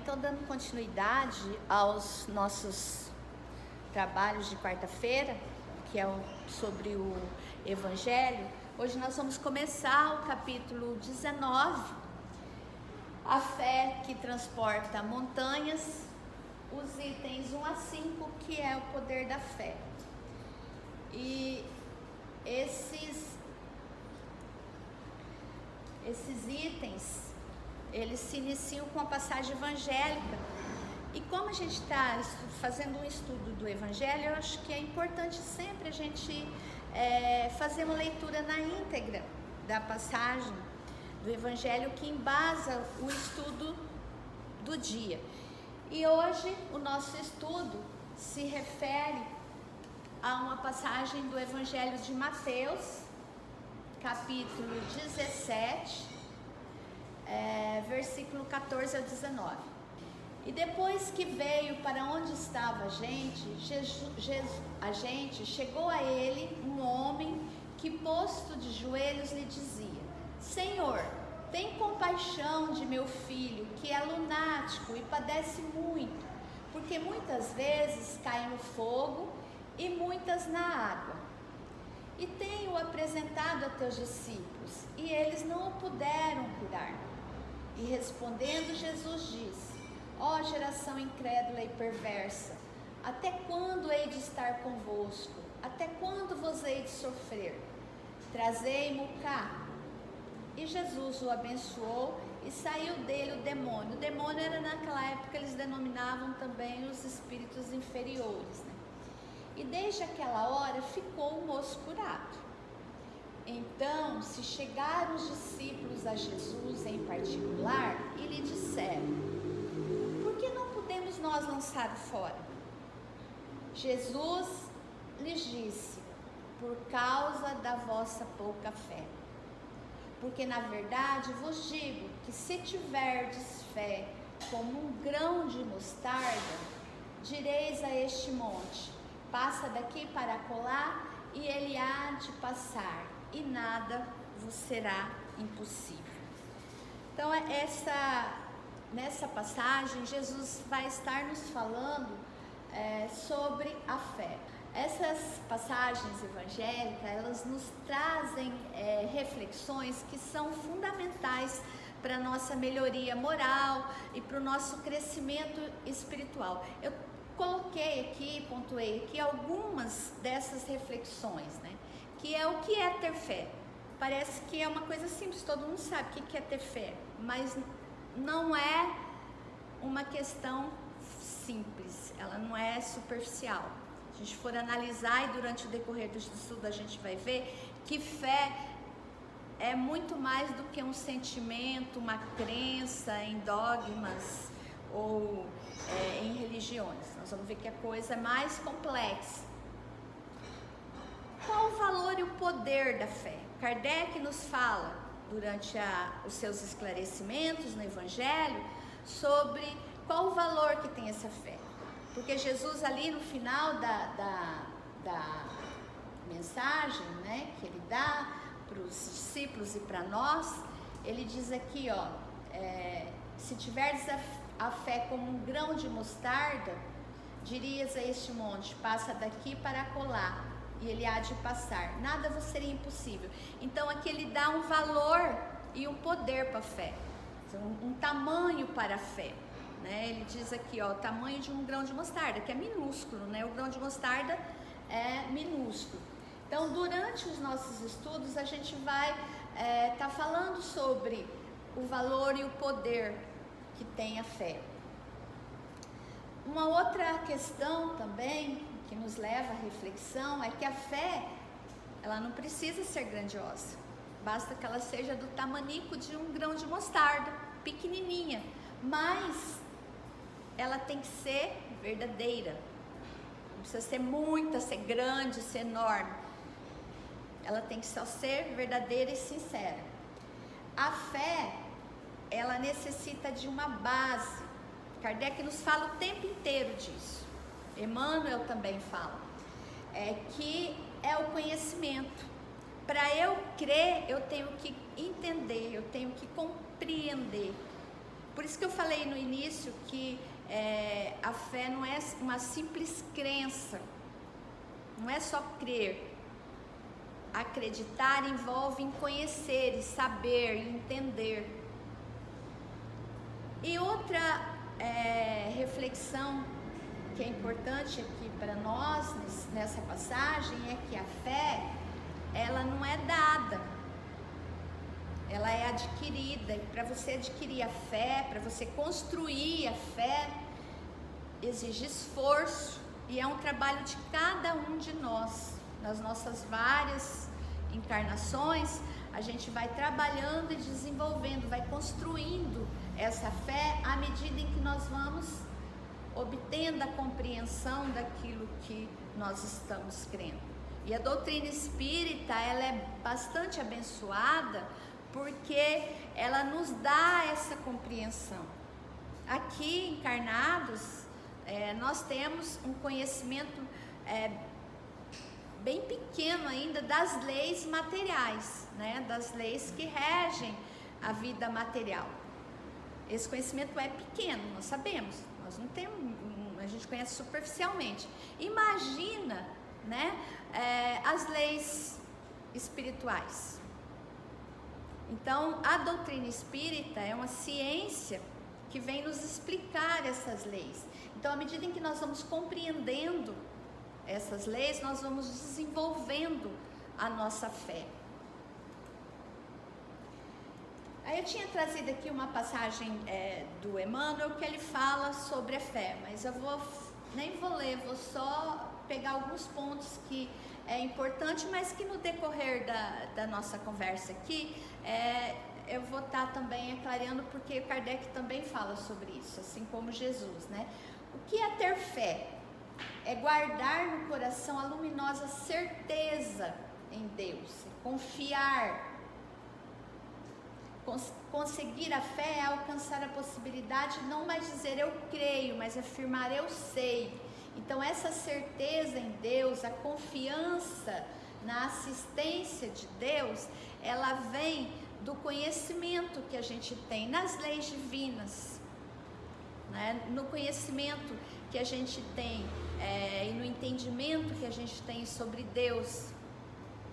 então, dando continuidade aos nossos trabalhos de quarta-feira, que é sobre o Evangelho, hoje nós vamos começar o capítulo 19, a fé que transporta montanhas, os itens 1 a 5, que é o poder da fé. E esses itens, eles se iniciam com a passagem evangélica. E como a gente está fazendo um estudo do Evangelho, eu acho que é importante sempre a gente fazer uma leitura na íntegra da passagem do Evangelho que embasa o estudo do dia. E hoje o nosso estudo se refere a uma passagem do Evangelho de Mateus, capítulo 17, versículo 14 ao 19. E depois que veio para onde estava a gente, chegou a ele um homem que, posto de joelhos, lhe dizia: Senhor, tem compaixão de meu filho, que é lunático e padece muito, porque muitas vezes cai no fogo e muitas na água. E tenho apresentado a teus discípulos, e eles não o puderam curar. E respondendo, Jesus disse: Ó geração incrédula e perversa, até quando hei de estar convosco? Até quando vos hei de sofrer? Trazei-mo cá. E Jesus o abençoou e saiu dele o demônio. O demônio era, naquela época, eles denominavam também os espíritos inferiores, né? E desde aquela hora ficou o moço curado. Então se chegaram os discípulos a Jesus em particular e lhe disseram: Por que não podemos nós lançá-lo fora? Jesus lhes disse: Por causa da vossa pouca fé. Porque na verdade vos digo que se tiverdes fé como um grão de mostarda, direis a este monte: passa daqui para acolá, e ele há de passar, e nada vos será impossível. Então nessa passagem Jesus vai estar nos falando sobre a fé. Essas passagens evangélicas, elas nos trazem reflexões que são fundamentais para a nossa melhoria moral e para o nosso crescimento espiritual. Eu coloquei aqui, pontuei aqui algumas dessas reflexões, né? Que é o que é ter fé. Parece que é uma coisa simples, todo mundo sabe o que é ter fé, mas não é uma questão simples, ela não é superficial. Se a gente for analisar e durante o decorrer do estudo a gente vai ver que fé é muito mais do que um sentimento, uma crença em dogmas ou em religiões. Nós vamos ver que a coisa é mais complexa. Qual o valor e o poder da fé? Kardec nos fala, durante os seus esclarecimentos no Evangelho, sobre qual o valor que tem essa fé. Porque Jesus ali no final da mensagem, né, que ele dá para os discípulos e para nós, ele diz aqui, se tiverdes a fé como um grão de mostarda, dirias a este monte: passa daqui para acolá, e ele há de passar, nada vos seria impossível. Então aqui ele dá um valor e um poder para a fé, um tamanho para a fé, né? Ele diz aqui, o tamanho de um grão de mostarda, que é minúsculo, né? O grão de mostarda é minúsculo. Então, durante os nossos estudos, a gente vai estar falando sobre o valor e o poder que tem a fé. Uma outra questão também que nos leva à reflexão é que a fé, ela não precisa ser grandiosa, basta que ela seja do tamanico de um grão de mostarda, pequenininha, mas ela tem que ser verdadeira, não precisa ser muita, ser grande, ser enorme, ela tem que só ser verdadeira e sincera. A fé, ela necessita de uma base. Kardec nos fala o tempo inteiro disso, Emmanuel também fala, que é o conhecimento. Para eu crer, eu tenho que entender, eu tenho que compreender. Por isso que eu falei no início que a fé não é uma simples crença, não é só crer. Acreditar envolve em conhecer, e saber, e entender. E outra reflexão que é importante aqui para nós nessa passagem é que a fé, ela não é dada, ela é adquirida. E para você adquirir a fé, para você construir a fé, exige esforço, e é um trabalho de cada um de nós. Nas nossas várias encarnações, a gente vai trabalhando e desenvolvendo, vai construindo essa fé à medida em que nós vamos obtendo a compreensão daquilo que nós estamos crendo. E a doutrina espírita, ela é bastante abençoada porque ela nos dá essa compreensão. Aqui, encarnados, nós temos um conhecimento bem pequeno ainda das leis materiais, né? Das leis que regem a vida material. Esse conhecimento é pequeno, nós sabemos, nós não temos, a gente conhece superficialmente. Imagina, né, as leis espirituais. Então, a doutrina espírita é uma ciência que vem nos explicar essas leis. Então, à medida em que nós vamos compreendendo essas leis, nós vamos desenvolvendo a nossa fé. Aí eu tinha trazido aqui uma passagem do Emmanuel que ele fala sobre a fé, mas eu nem vou ler, vou só pegar alguns pontos que é importante, mas que no decorrer da nossa conversa aqui, eu vou estar também aclarando, porque Kardec também fala sobre isso, assim como Jesus, né? O que é ter fé? É guardar no coração a luminosa certeza em Deus, confiar. Conseguir a fé é alcançar a possibilidade de não mais dizer eu creio, mas afirmar eu sei. Então essa certeza em Deus, a confiança na assistência de Deus, ela vem do conhecimento que a gente tem nas leis divinas, né? No conhecimento que a gente tem e no entendimento que a gente tem sobre Deus,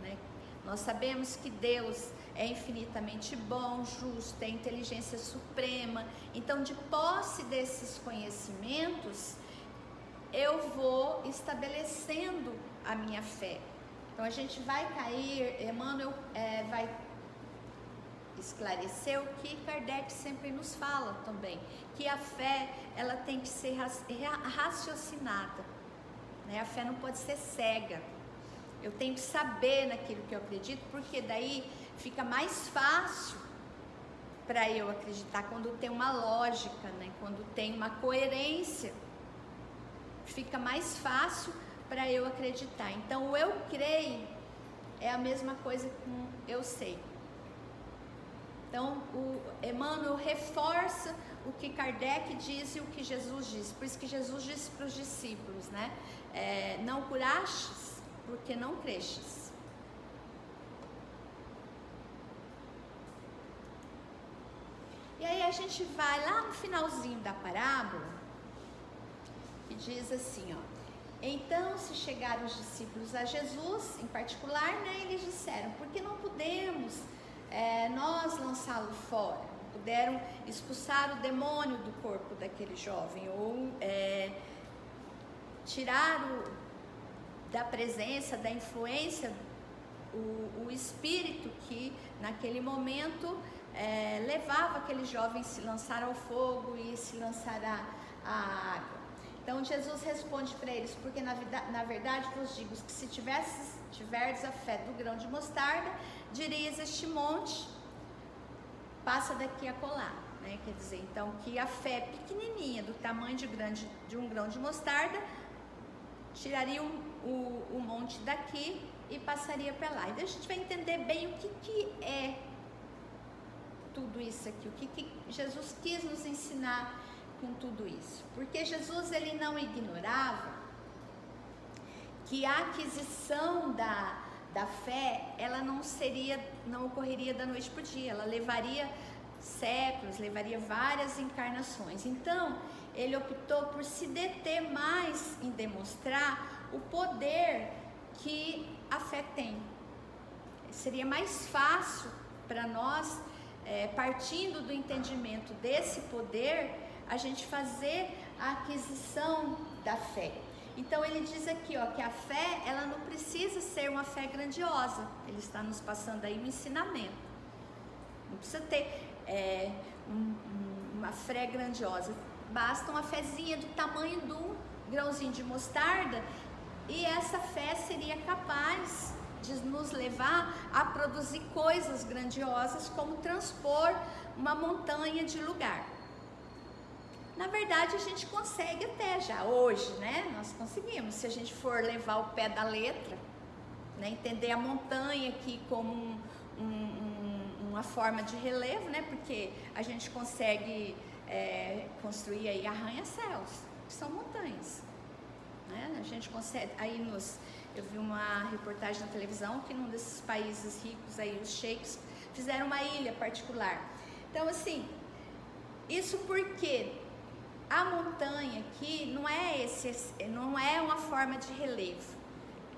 né? Nós sabemos que Deus é infinitamente bom, justo, é inteligência suprema. Então, de posse desses conhecimentos, eu vou estabelecendo a minha fé. Então, a gente vai cair, Emmanuel vai esclarecer o que Kardec sempre nos fala também, que a fé, ela tem que ser raciocinada, né? A fé não pode ser cega. Eu tenho que saber naquilo que eu acredito, porque daí fica mais fácil para eu acreditar quando tem uma lógica, né? Quando tem uma coerência, fica mais fácil para eu acreditar. Então, o eu creio é a mesma coisa com eu sei. Então, o Emmanuel reforça o que Kardec diz e o que Jesus diz. Por isso que Jesus disse para os discípulos, né? Não curastes porque não crestes. E aí a gente vai lá no finalzinho da parábola e diz assim, ó: então se chegaram os discípulos a Jesus, em particular, né, eles disseram, por que não podemos nós lançá-lo fora? Puderam expulsar o demônio do corpo daquele jovem, ou tirar da presença, da influência, o espírito que naquele momento levava aquele jovem a se lançar ao fogo e se lançar à água. Então Jesus responde para eles, porque na verdade vos digo que se tiverdes a fé do grão de mostarda, dirias este monte, passa daqui a acolá, né? Quer dizer, então, que a fé pequenininha, do tamanho de um grão de mostarda, tiraria o monte daqui e passaria para lá. E daí a gente vai entender bem o que é tudo isso aqui, o que Jesus quis nos ensinar com tudo isso. Porque Jesus, ele não ignorava que a aquisição da fé, ela não ocorreria da noite para o dia, ela levaria séculos, levaria várias encarnações. Então, ele optou por se deter mais em demonstrar o poder que a fé tem. Seria mais fácil para nós, partindo do entendimento desse poder, a gente fazer a aquisição da fé. Então ele diz aqui, ó, que a fé, ela não precisa ser uma fé grandiosa. Ele está nos passando aí um ensinamento. Não precisa ter uma fé grandiosa. Basta uma fezinha do tamanho de um grãozinho de mostarda, e essa fé seria capaz de nos levar a produzir coisas grandiosas, como transpor uma montanha de lugar. Na verdade, a gente consegue até já hoje, né? Nós conseguimos, se a gente for levar o pé da letra, né? Entender a montanha aqui como uma forma de relevo, né? Porque a gente consegue construir aí arranha-céus, que são montanhas, né? A gente consegue, aí eu vi uma reportagem na televisão que num desses países ricos aí, os sheiks, fizeram uma ilha particular. Então, assim, isso porque a montanha aqui não é uma forma de relevo.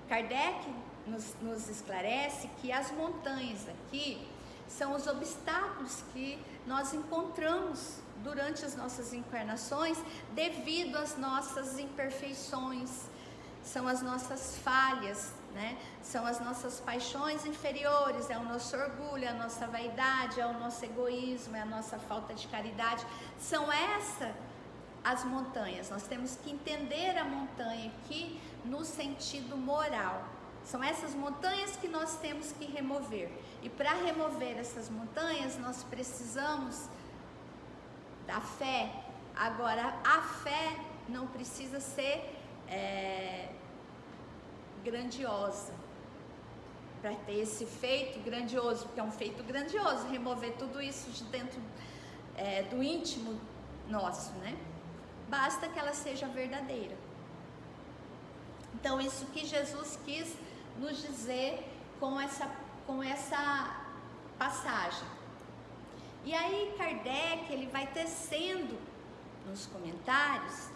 Kardec nos esclarece que as montanhas aqui são os obstáculos que nós encontramos durante as nossas encarnações devido às nossas imperfeições, são as nossas falhas, né? São as nossas paixões inferiores, é o nosso orgulho, é a nossa vaidade, é o nosso egoísmo, é a nossa falta de caridade. São essas as montanhas. Nós temos que entender a montanha aqui no sentido moral. São essas montanhas que nós temos que remover. E para remover essas montanhas, nós precisamos da fé. Agora, a fé não precisa ser grandiosa para ter esse feito grandioso, porque é um feito grandioso remover tudo isso de dentro do íntimo nosso, né? Basta que ela seja verdadeira. Então, isso que Jesus quis nos dizer com essa passagem. E aí Kardec, ele vai tecendo nos comentários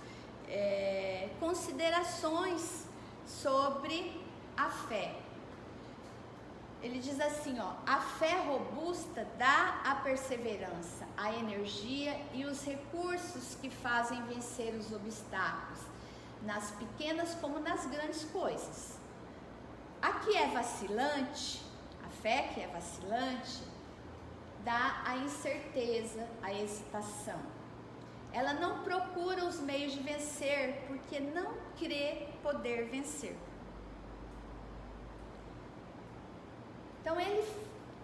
considerações sobre a fé. Ele diz assim, ó: a fé robusta dá a perseverança, a energia e os recursos que fazem vencer os obstáculos, nas pequenas como nas grandes coisas. A que é vacilante, a fé que é vacilante, dá a incerteza, a hesitação. Ela não procura os meios de vencer, porque não crê poder vencer. Então,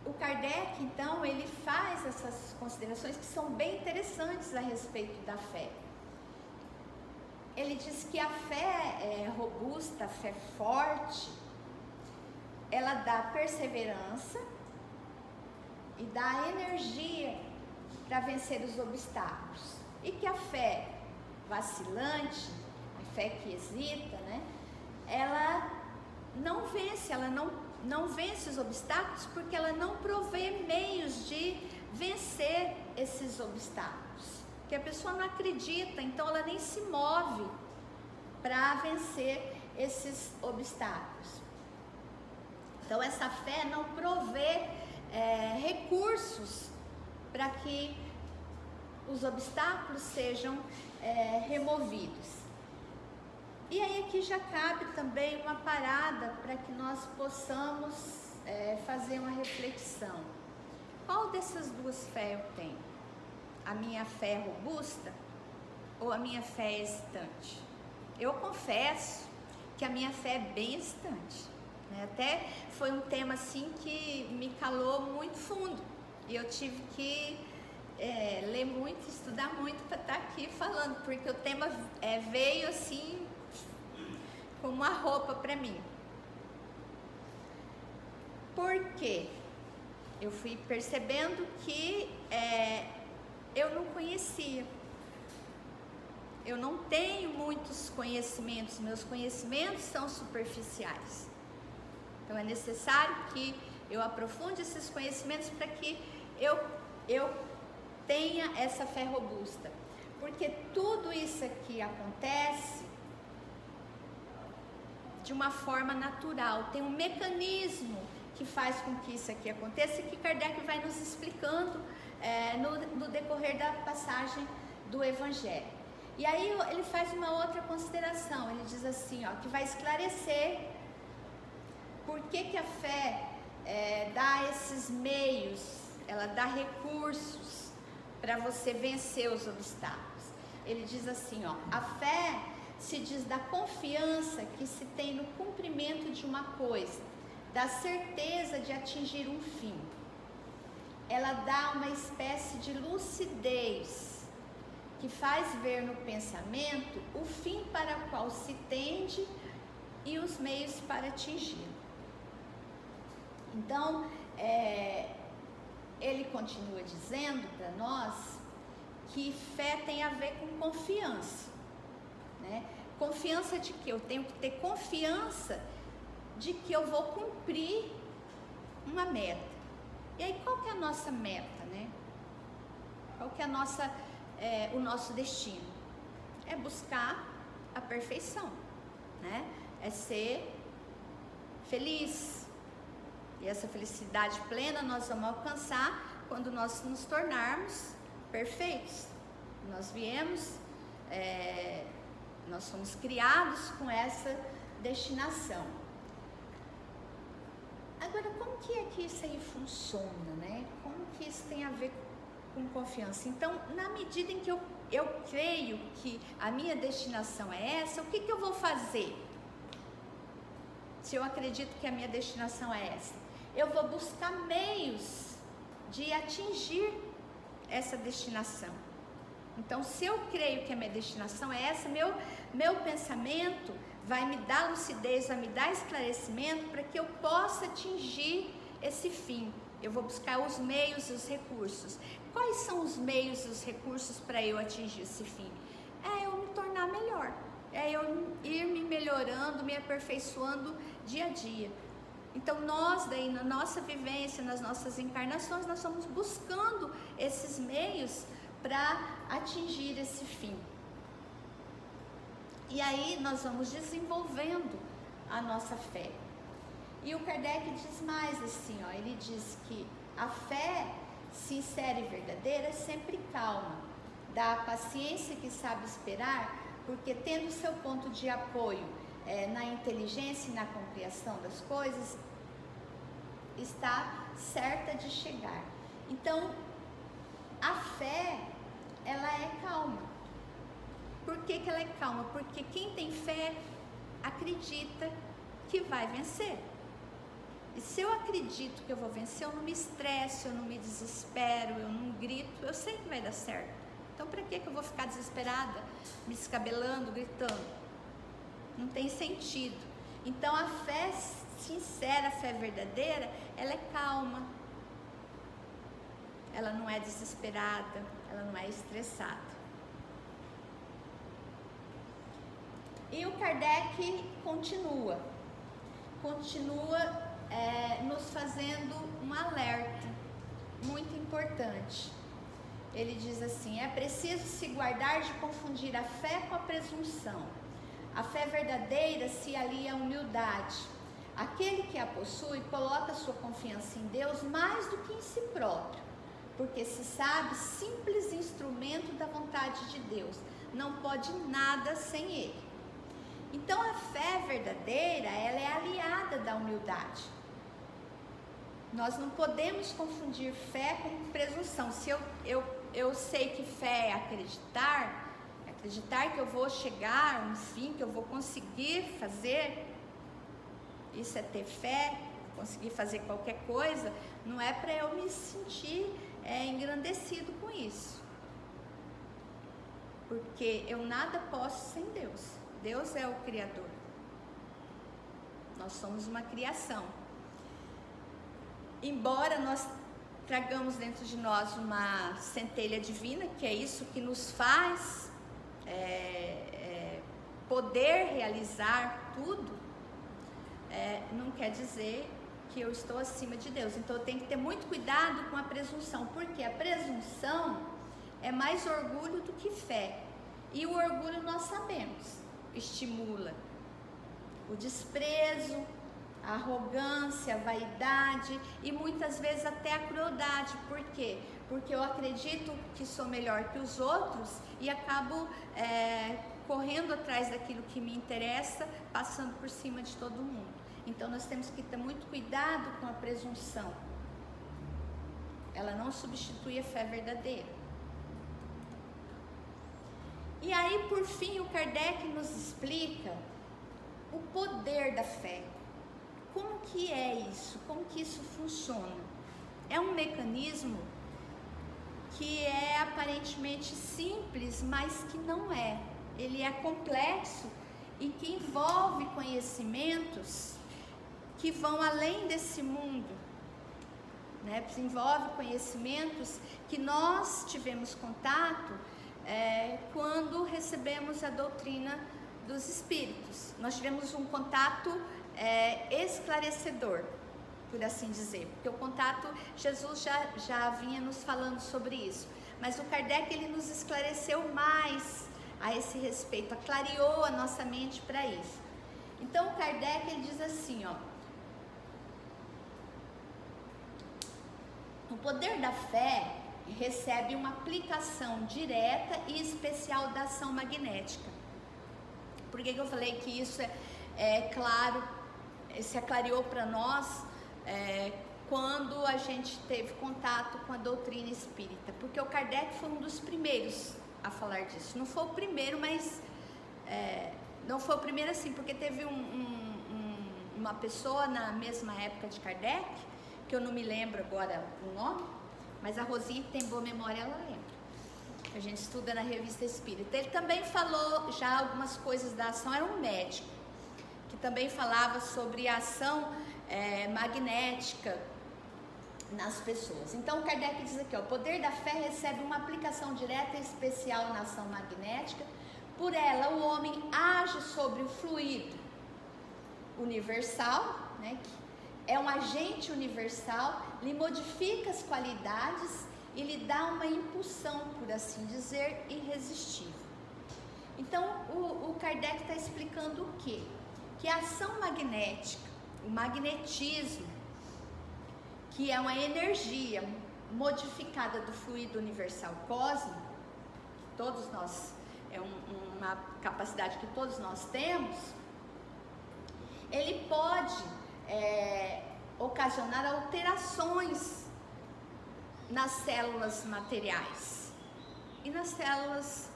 o Kardec, então, ele faz essas considerações que são bem interessantes a respeito da fé. Ele diz que a fé robusta, a fé forte, ela dá perseverança e dá energia para vencer os obstáculos. E que a fé vacilante, a fé que hesita, né, ela não vence, ela não vence os obstáculos, porque ela não provê meios de vencer esses obstáculos. Que a pessoa não acredita, então ela nem se move para vencer esses obstáculos. Então essa fé não provê recursos para que os obstáculos sejam removidos. E aí aqui já cabe também uma parada para que nós possamos fazer uma reflexão. Qual dessas duas fés eu tenho? A minha fé robusta ou a minha fé hesitante? Eu confesso que a minha fé é bem hesitante, né? Até foi um tema assim que me calou muito fundo e eu tive que ler muito, estudar muito para estar aqui falando, porque o tema veio assim como uma roupa para mim. Por quê? Eu fui percebendo que eu não conhecia. Eu não tenho muitos conhecimentos, meus conhecimentos são superficiais. Então é necessário que eu aprofunde esses conhecimentos para que eu tenha essa fé robusta. Porque tudo isso aqui acontece de uma forma natural, tem um mecanismo que faz com que isso aqui aconteça e que Kardec vai nos explicando no decorrer da passagem do Evangelho. E aí ele faz uma outra consideração, ele diz assim, ó, que vai esclarecer por que a fé dá esses meios, ela dá recursos para você vencer os obstáculos. Ele diz assim, ó, a fé se diz da confiança que se tem no cumprimento de uma coisa, da certeza de atingir um fim. Ela dá uma espécie de lucidez que faz ver no pensamento o fim para o qual se tende e os meios para atingi-lo. Então, ele continua dizendo para nós que fé tem a ver com confiança, né? Confiança de que eu tenho que ter confiança de que eu vou cumprir uma meta. E aí, qual que é a nossa meta, né? Qual que é o nosso destino? É buscar a perfeição, né? É ser feliz. E essa felicidade plena nós vamos alcançar quando nós nos tornarmos perfeitos. Nós viemos, nós somos criados com essa destinação. Agora, como que é que isso aí funciona, né? Como que isso tem a ver com confiança? Então, na medida em que eu creio que a minha destinação é essa, o que eu vou fazer? Se eu acredito que a minha destinação é essa, eu vou buscar meios de atingir essa destinação. Então, se eu creio que a minha destinação é essa, meu pensamento vai me dar lucidez, vai me dar esclarecimento para que eu possa atingir esse fim. Eu vou buscar os meios e os recursos. Quais são os meios e os recursos para eu atingir esse fim? É eu me tornar melhor, é eu ir me melhorando, me aperfeiçoando dia a dia. Então nós daí na nossa vivência, nas nossas encarnações, nós estamos buscando esses meios para atingir esse fim. E aí nós vamos desenvolvendo a nossa fé. E o Kardec diz mais assim, ó, ele diz que a fé sincera e verdadeira é sempre calma, dá a paciência que sabe esperar, porque tendo seu ponto de apoio na inteligência e na compreensão das coisas, está certa de chegar. Então, a fé, ela é calma. Por que ela é calma? Porque quem tem fé acredita que vai vencer. E se eu acredito que eu vou vencer, eu não me estresso, eu não me desespero, eu não grito, eu sei que vai dar certo. Então, para que eu vou ficar desesperada, me descabelando, gritando? Não tem sentido. Então, a fé sincera, a fé verdadeira, ela é calma. Ela não é desesperada, ela não é estressada. E o Kardec continua nos fazendo um alerta muito importante. Ele diz assim: é preciso se guardar de confundir a fé com a presunção. A fé verdadeira se alia à humildade. Aquele que a possui coloca sua confiança em Deus mais do que em si próprio, porque se sabe simples instrumento da vontade de Deus, não pode nada sem Ele. Então a fé verdadeira, ela é aliada da humildade. Nós não podemos confundir fé com presunção. Se eu sei que fé é acreditar que eu vou chegar a um fim, que eu vou conseguir fazer, isso é ter fé, conseguir fazer qualquer coisa, não é para eu me sentir engrandecido com isso. Porque eu nada posso sem Deus. Deus é o Criador. Nós somos uma criação. Embora nós tragamos dentro de nós uma centelha divina, que é isso que nos faz poder realizar tudo, não quer dizer que eu estou acima de Deus. Então eu tenho que ter muito cuidado com a presunção, porque a presunção, é mais orgulho do que fé. E o orgulho nós sabemos, estimula o desprezo, a arrogância, a vaidade e muitas vezes até a crueldade. Por quê? Porque eu acredito que sou melhor que os outros e acabo correndo atrás daquilo que me interessa, passando por cima de todo mundo. Então nós temos que ter muito cuidado com a presunção. Ela não substitui a fé verdadeira. E aí, por fim, o Kardec nos explica o poder da fé. Como que é isso? Como que isso funciona? É um mecanismo que é aparentemente simples, mas que não é. Ele é complexo e que envolve conhecimentos que vão além desse mundo, né? Envolve conhecimentos que nós tivemos contato quando recebemos a doutrina dos Espíritos. Nós tivemos um contato esclarecedor, por assim dizer, porque o contato, Jesus já vinha nos falando sobre isso, mas o Kardec, ele nos esclareceu mais a esse respeito, clareou a nossa mente para isso. Então o Kardec, ele diz assim, ó: o poder da fé recebe uma aplicação direta e especial da ação magnética. Por que eu falei que isso claro, se aclareou para nós quando a gente teve contato com a doutrina espírita? Porque o Kardec foi um dos primeiros a falar disso. Não foi o primeiro, mas não foi o primeiro assim, porque teve uma pessoa na mesma época de Kardec, que eu não me lembro agora o nome, mas a Rosinha, que tem boa memória, ela lembra. A gente estuda na Revista Espírita. Ele também falou já algumas coisas da ação, era um médico, que também falava sobre a ação magnética nas pessoas. Então, Kardec diz aqui, ó: o poder da fé recebe uma aplicação direta e especial na ação magnética. Por ela, o homem age sobre o fluido universal, né, que é um agente universal, lhe modifica as qualidades e lhe dá uma impulsão, por assim dizer, irresistível. Então, o Kardec está explicando o quê? Que a ação magnética, o magnetismo, que é uma energia modificada do fluido universal cósmico, que todos nós, uma capacidade que todos nós temos, ele pode ocasionar alterações nas células materiais e nas células,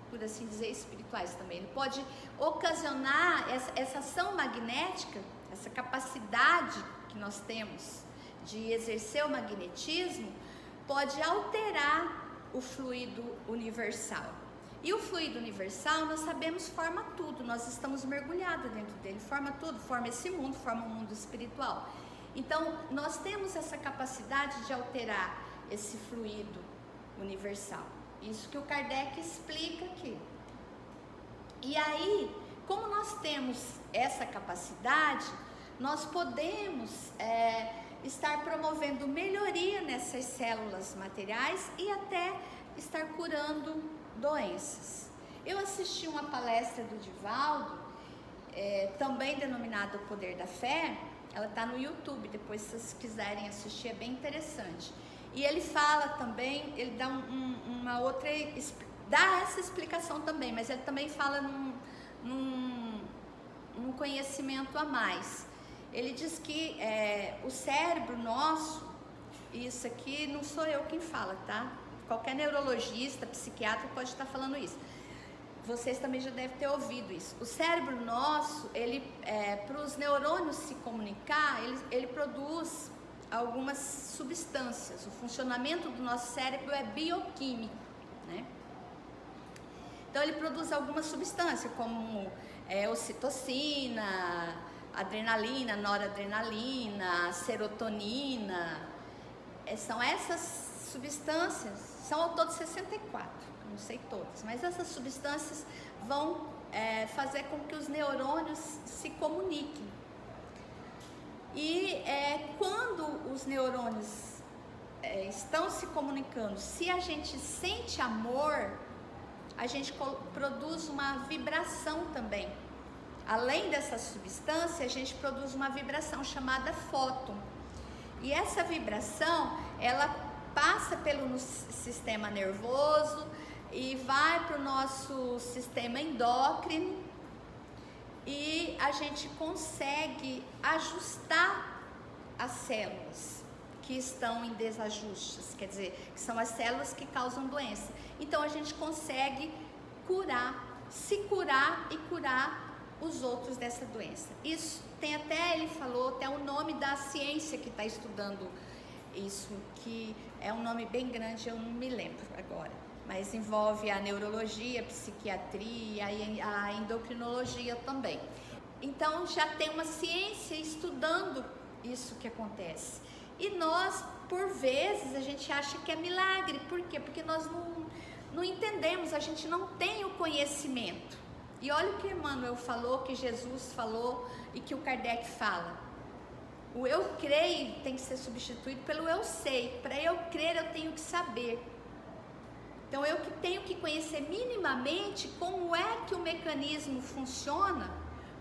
por assim dizer, espirituais também. Ele pode ocasionar essa ação magnética, essa capacidade que nós temos de exercer o magnetismo, pode alterar o fluido universal. E o fluido universal, nós sabemos, forma tudo, nós estamos mergulhados dentro dele, forma tudo, forma esse mundo, forma o mundo espiritual. Então, nós temos essa capacidade de alterar esse fluido universal. Isso que o Kardec explica aqui. E aí, como nós temos essa capacidade, nós podemos estar promovendo melhoria nessas células materiais e até estar curando doenças. Eu assisti uma palestra do Divaldo, também denominada O Poder da Fé. Ela está no YouTube, depois se vocês quiserem assistir, é bem interessante. E ele fala também, ele dá uma outra, dá essa explicação também, mas ele também fala num conhecimento a mais. Ele diz que o cérebro nosso, isso aqui não sou eu quem fala, tá? Qualquer neurologista, psiquiatra pode estar falando isso. Vocês também já devem ter ouvido isso. O cérebro nosso, para os neurônios se comunicar, ele produz algumas substâncias. O funcionamento do nosso cérebro é bioquímico, né? Então ele produz algumas substâncias, como ocitocina, adrenalina, noradrenalina, serotonina. São essas substâncias, são ao todo 64, não sei todas, mas essas substâncias vão fazer com que os neurônios se comuniquem. E quando os neurônios estão se comunicando. Se a gente sente amor, a gente produz uma vibração também. Além dessa substância, a gente produz uma vibração chamada fóton. E essa vibração, ela passa pelo sistema nervoso e vai para o nosso sistema endócrino, e a gente consegue ajustar as células que estão em desajustes, quer dizer, que são as células que causam doença. Então a gente consegue se curar e curar os outros dessa doença. Isso tem até, ele falou, até o nome da ciência que está estudando isso, que é um nome bem grande, eu não me lembro agora, mas envolve a neurologia, a psiquiatria e a endocrinologia também. Então já tem uma ciência estudando isso que acontece. E nós, por vezes, a gente acha que é milagre. Por quê? Porque nós não entendemos, a gente não tem o conhecimento. E olha o que Emmanuel falou, que Jesus falou e que o Kardec fala. O eu creio tem que ser substituído pelo eu sei. Para eu crer, eu tenho que saber. Então eu que tenho que conhecer minimamente como é que o mecanismo funciona,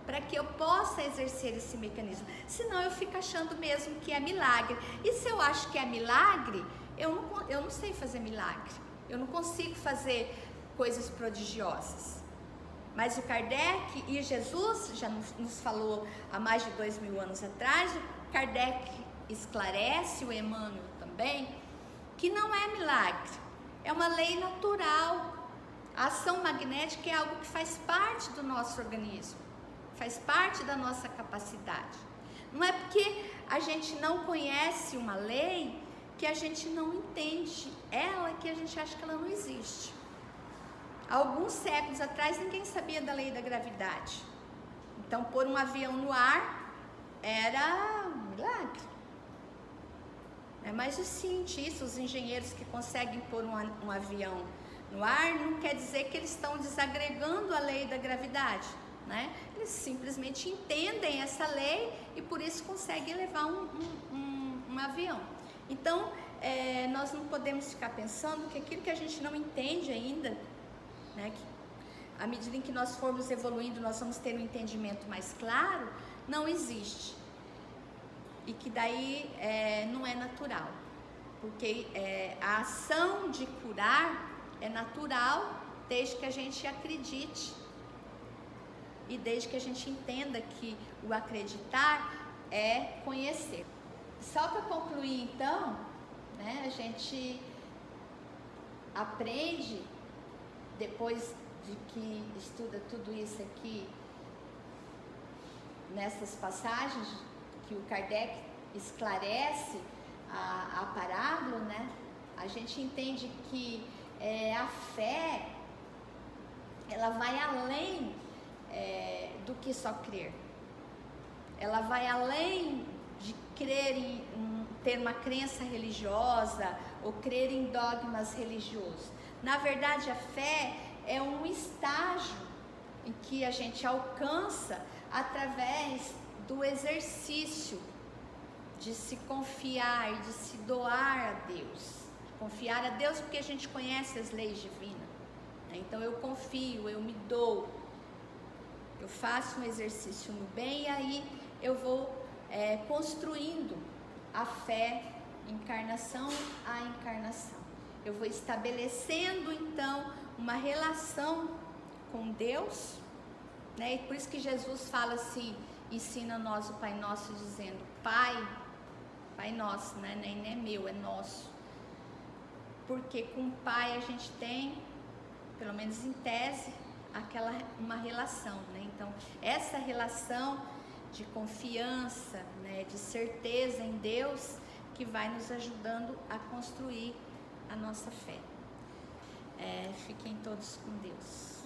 para que eu possa exercer esse mecanismo. Senão eu fico achando mesmo que é milagre. E se eu acho que é milagre, eu não sei fazer milagre. Eu não consigo fazer coisas prodigiosas. Mas o Kardec e Jesus já nos falou há mais de 2000 anos atrás, o Kardec esclarece, o Emmanuel também, que não é milagre, é uma lei natural. A ação magnética é algo que faz parte do nosso organismo, faz parte da nossa capacidade. Não é porque a gente não conhece uma lei que a gente não entende ela, que a gente acha que ela não existe. Há alguns séculos atrás ninguém sabia da lei da gravidade. Então pôr um avião no ar era um milagre. Mas os cientistas, os engenheiros que conseguem pôr um avião no ar, não quer dizer que eles estão desagregando a lei da gravidade, né? Eles simplesmente entendem essa lei e por isso conseguem levar um avião. Então, nós não podemos ficar pensando que aquilo que a gente não entende ainda, né, que à medida em que nós formos evoluindo, nós vamos ter um entendimento mais claro, não existe. E que daí não é natural, porque a ação de curar é natural desde que a gente acredite e desde que a gente entenda que o acreditar é conhecer. Só para concluir então, né, a gente aprende, depois de que estuda tudo isso aqui, nessas passagens que o Kardec esclarece a parábola, né? A gente entende que a fé, ela vai além do que só crer. Ela vai além de crer ter uma crença religiosa ou crer em dogmas religiosos. Na verdade, a fé é um estágio em que a gente alcança através do exercício de se confiar e de se doar a Deus. Confiar a Deus porque a gente conhece as leis divinas. Então eu confio, eu me dou, eu faço um exercício no bem e aí eu vou construindo a fé, encarnação a encarnação. Eu vou estabelecendo então uma relação com Deus, né? E por isso que Jesus fala assim, ensina nós o Pai Nosso dizendo, Pai Nosso, né? Nem é meu, é nosso. Porque com o Pai a gente tem, pelo menos em tese, uma relação, né? Então essa relação de confiança, né? De certeza em Deus, que vai nos ajudando a construir a nossa fé. Fiquem todos com Deus.